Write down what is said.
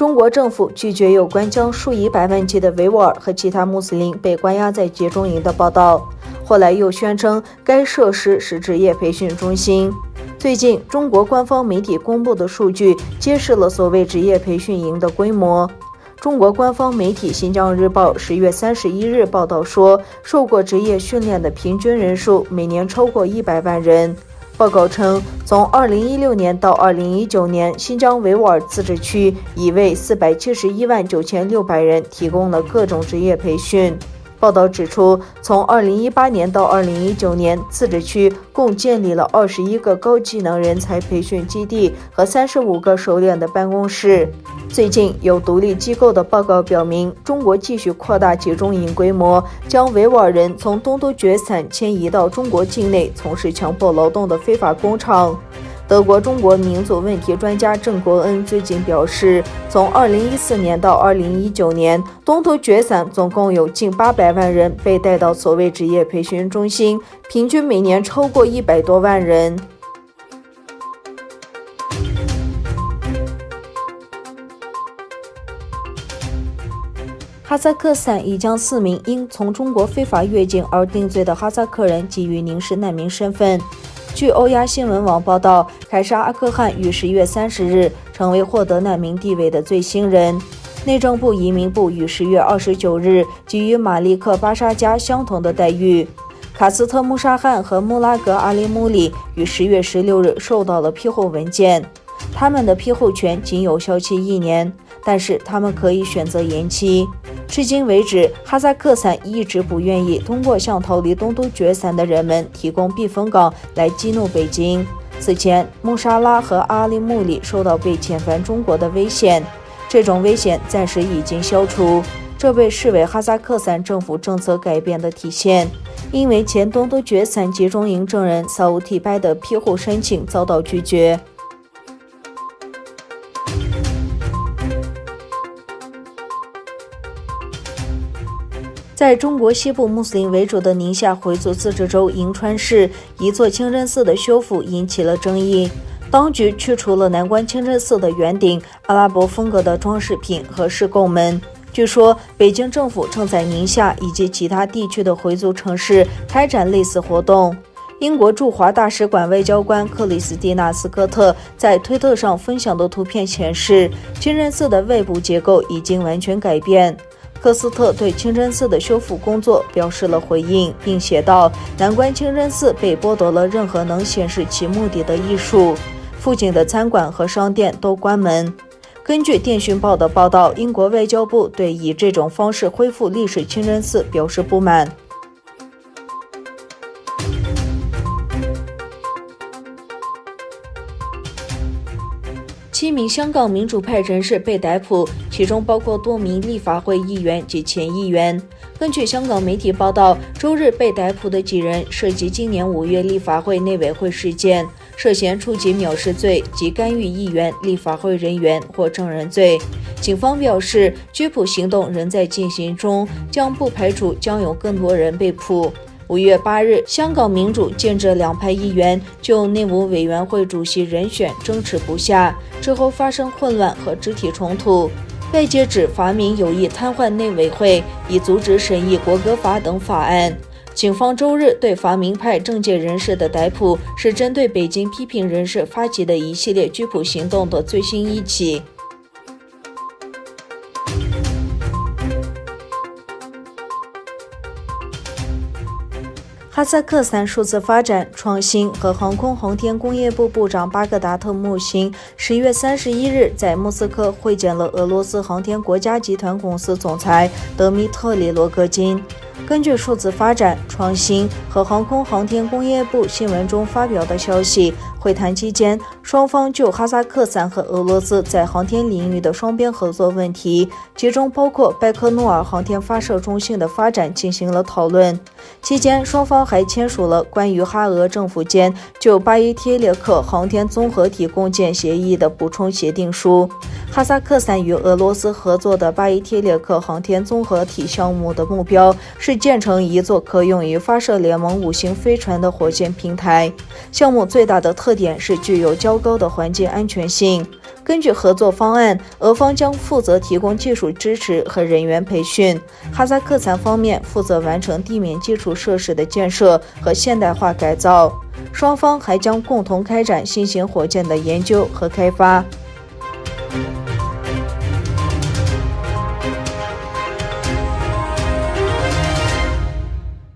中国政府拒绝有关将数以百万计的维吾尔和其他穆斯林被关押在集中营的报道，后来又宣称该设施是职业培训中心。最近，中国官方媒体公布的数据揭示了所谓职业培训营的规模。中国官方媒体《新疆日报》10月31日报道说，受过职业训练的平均人数每年超过100万人。报告称，从2016年到2019年，新疆维吾尔自治区已为471万9600人提供了各种职业培训。报道指出，从2018年到2019年，自治区共建立了21个高技能人才培训基地和35个熟练的办公室。最近有独立机构的报告表明，中国继续扩大集中营规模，将维吾尔人从东突厥散迁移到中国境内从事强迫劳动的非法工厂。德国中国民族问题专家郑国恩最近表示，从2014年到2019年，东突厥散总共有近800万人被带到所谓职业培训中心，平均每年超过100多万人。哈萨克斯坦已将4名因从中国非法越境而定罪的哈萨克人给予临时难民身份。据欧亚新闻网报道，凯沙阿克汗于10月30日成为获得难民地位的最新人。内政部移民部于10月29日给予马利克巴沙加相同的待遇。卡斯特穆沙汗和穆拉格阿里穆里于10月16日收到了批候文件，他们的批候权仅有效期1年，但是他们可以选择延期。至今为止，哈萨克斯坦一直不愿意通过向逃离东突厥散的人们提供避风港来激怒北京。此前，穆沙拉和阿里穆里受到被遣返中国的危险，这种危险暂时已经消除，这被视为哈萨克斯坦政府政策改变的体现。因为前东突厥散集中营证人萨乌提拜的批候申请遭到拒绝。在中国西部穆斯林为主的宁夏回族自治州银川市，一座清真寺的修复引起了争议。当局去除了南关清真寺的圆顶、阿拉伯风格的装饰品和石拱门。据说，北京政府正在宁夏以及其他地区的回族城市开展类似活动。英国驻华大使馆外交官克里斯蒂娜·斯科特在推特上分享的图片显示，清真寺的外部结构已经完全改变。科斯特对清真寺的修复工作表示了回应，并写道：“南关清真寺被剥夺了任何能显示其目的的艺术，附近的餐馆和商店都关门。”根据电讯报的报道，英国外交部对以这种方式恢复历史清真寺表示不满。7名香港民主派人士被逮捕，其中包括多名立法会议员及前议员。根据香港媒体报道，周日被逮捕的几人涉及今年5月立法会内委会事件，涉嫌触及藐视罪及干预议员、立法会人员或证人罪。警方表示，拘捕行动仍在进行中，将不排除将有更多人被捕。5月8日，香港民主建制两派议员就内务委员会主席人选争持不下，之后发生混乱和肢体冲突。外界指法民有意瘫痪内委会，以阻止审议国歌法等法案。警方周日对法民派政界人士的逮捕是针对北京批评人士发起的一系列拘捕行动的最新一起。哈萨克斯坦数字发展、创新和航空航天工业部部长巴格达特穆辛10月31日在莫斯科会见了俄罗斯航天国家集团公司总裁德米特里罗戈金。根据数字发展、创新和航空航天工业部新闻中发表的消息，会谈期间，双方就哈萨克斯坦和俄罗斯在航天领域的双边合作问题，其中包括拜科努尔航天发射中心的发展进行了讨论。期间，双方还签署了关于哈俄政府间就巴伊铁列克航天综合体共建协议的补充协定书。哈萨克斯坦与俄罗斯合作的巴伊铁列克航天综合体项目的目标是建成一座可用于发射联盟5型飞船的火箭平台。项目最大的特点是具有较高的环境安全性。根据合作方案，俄方将负责提供技术支持和人员培训，哈萨克斯坦方面负责完成地面基础设施的建设和现代化改造。双方还将共同开展新型火箭的研究和开发。